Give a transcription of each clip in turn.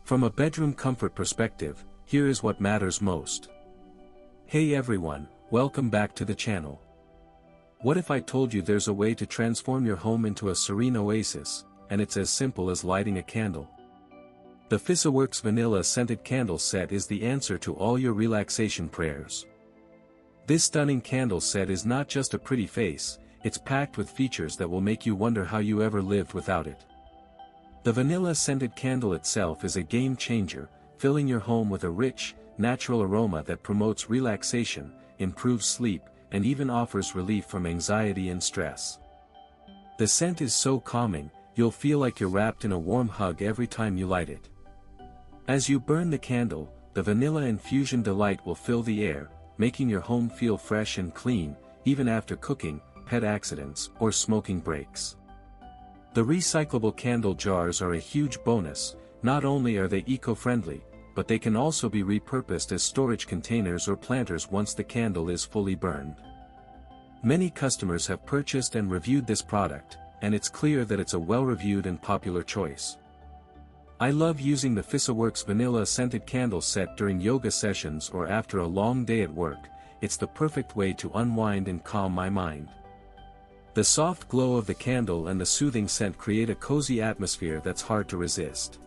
From a bedroom comfort perspective, here is what matters most. Hey everyone, welcome back to the channel. What if I told you there's a way to transform your home into a serene oasis, and it's as simple as lighting a candle? The Fissiworx Vanilla Scented Candle Set is the answer to all your relaxation prayers. This stunning candle set is not just a pretty face, it's packed with features that will make you wonder how you ever lived without it. The vanilla scented candle itself is a game changer, filling your home with a rich, natural aroma that promotes relaxation, improves sleep, and even offers relief from anxiety and stress. The scent is so calming, you'll feel like you're wrapped in a warm hug every time you light it. As you burn the candle, the vanilla Infusion Delight will fill the air, making your home feel fresh and clean, even after cooking, pet accidents, or smoking breaks. The recyclable candle jars are a huge bonus. Not only are they eco-friendly, but they can also be repurposed as storage containers or planters once the candle is fully burned. Many customers have purchased and reviewed this product, and it's clear that it's a well-reviewed and popular choice. I love using the Fissiworx Vanilla Scented Candle Set during yoga sessions or after a long day at work. It's the perfect way to unwind and calm my mind. The soft glow of the candle and the soothing scent create a cozy atmosphere that's hard to resist.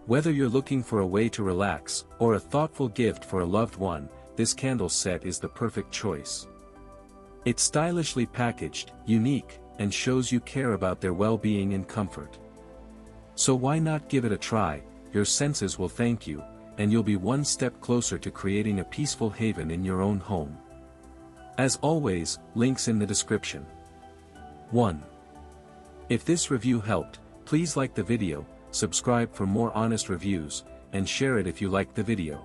Whether you're looking for a way to relax, or a thoughtful gift for a loved one, this candle set is the perfect choice. It's stylishly packaged, unique, and shows you care about their well-being and comfort. So why not give it a try? Your senses will thank you, and you'll be one step closer to creating a peaceful haven in your own home. As always, links in the description. 1. If this review helped, please like the video, subscribe for more honest reviews, and share it if you liked the video.